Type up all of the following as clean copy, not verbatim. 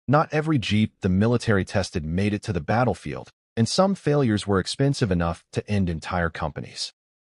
Not every Jeep the military tested made it to the battlefield, and some failures were expensive enough to end entire companies.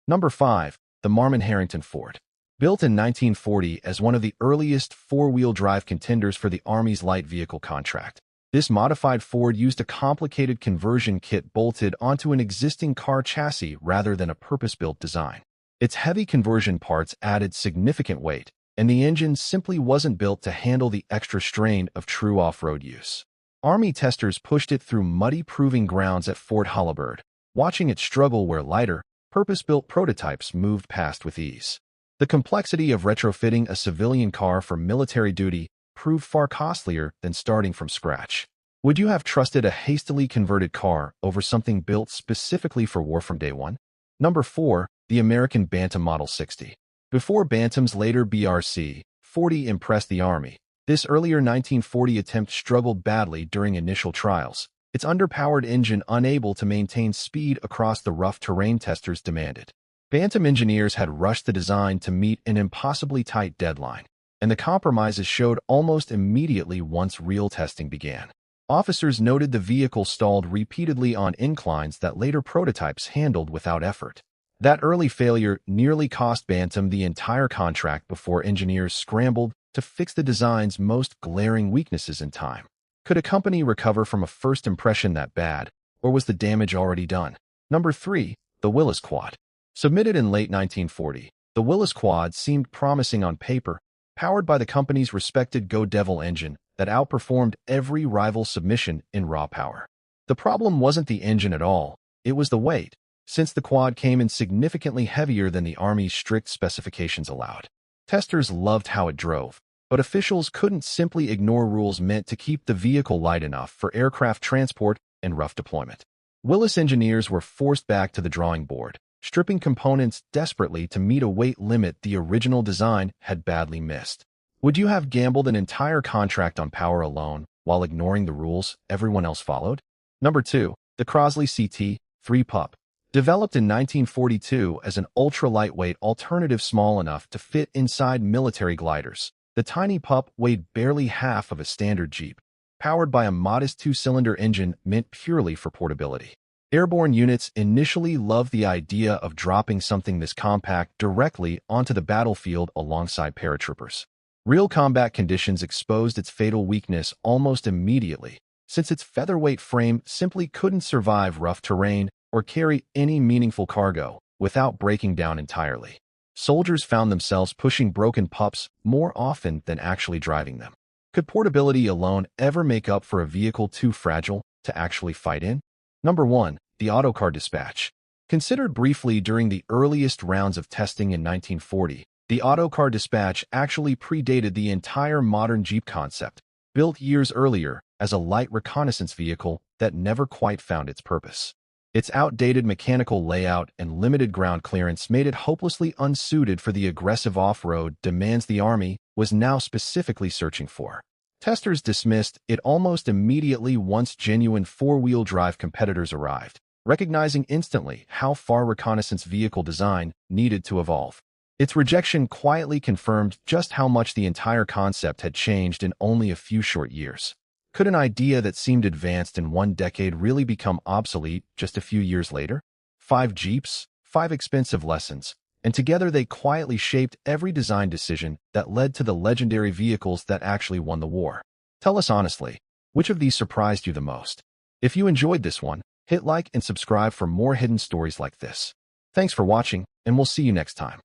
Number 5. The Marmon-Herrington Ford. Built in 1940 as one of the earliest four-wheel drive contenders for the Army's light vehicle contract, this modified Ford used a complicated conversion kit bolted onto an existing car chassis rather than a purpose-built design. Its heavy conversion parts added significant weight, and the engine simply wasn't built to handle the extra strain of true off-road use. Army testers pushed it through muddy proving grounds at Fort Holabird, watching it struggle where lighter, purpose-built prototypes moved past with ease. The complexity of retrofitting a civilian car for military duty proved far costlier than starting from scratch. Would you have trusted a hastily converted car over something built specifically for war from day one? Number 4. The American Bantam Model 60. Before Bantam's later BRC-40 impressed the Army, this earlier 1940 attempt struggled badly during initial trials, its underpowered engine unable to maintain speed across the rough terrain testers demanded. Bantam engineers had rushed the design to meet an impossibly tight deadline, and the compromises showed almost immediately once real testing began. Officers noted the vehicle stalled repeatedly on inclines that later prototypes handled without effort. That early failure nearly cost Bantam the entire contract before engineers scrambled to fix the design's most glaring weaknesses in time. Could a company recover from a first impression that bad, or was the damage already done? Number 3. The Willys Quad. Submitted in late 1940, the Willys Quad seemed promising on paper, powered by the company's respected Go Devil engine that outperformed every rival submission in raw power. The problem wasn't the engine at all, it was the weight, since the Quad came in significantly heavier than the Army's strict specifications allowed. Testers loved how it drove, but officials couldn't simply ignore rules meant to keep the vehicle light enough for aircraft transport and rough deployment. Willys engineers were forced back to the drawing board, stripping components desperately to meet a weight limit the original design had badly missed. Would you have gambled an entire contract on power alone while ignoring the rules everyone else followed? Number 2. The Crosley CT-3 Pup. Developed in 1942 as an ultra-lightweight alternative small enough to fit inside military gliders, the tiny Pup weighed barely half of a standard Jeep, powered by a modest two-cylinder engine meant purely for portability. Airborne units initially loved the idea of dropping something this compact directly onto the battlefield alongside paratroopers. Real combat conditions exposed its fatal weakness almost immediately, since its featherweight frame simply couldn't survive rough terrain or carry any meaningful cargo without breaking down entirely. Soldiers found themselves pushing broken pups more often than actually driving them. Could portability alone ever make up for a vehicle too fragile to actually fight in? Number 1. The Autocar Dispatch. Considered briefly during the earliest rounds of testing in 1940, the Autocar Dispatch actually predated the entire modern Jeep concept, built years earlier as a light reconnaissance vehicle that never quite found its purpose. Its outdated mechanical layout and limited ground clearance made it hopelessly unsuited for the aggressive off-road demands the Army was now specifically searching for. Testers dismissed it almost immediately once genuine four-wheel drive competitors arrived, recognizing instantly how far reconnaissance vehicle design needed to evolve. Its rejection quietly confirmed just how much the entire concept had changed in only a few short years. Could an idea that seemed advanced in one decade really become obsolete just a few years later? 5 Jeeps, 5 expensive lessons, and together they quietly shaped every design decision that led to the legendary vehicles that actually won the war. Tell us honestly, which of these surprised you the most? If you enjoyed this one, hit like and subscribe for more hidden stories like this. Thanks for watching, and we'll see you next time.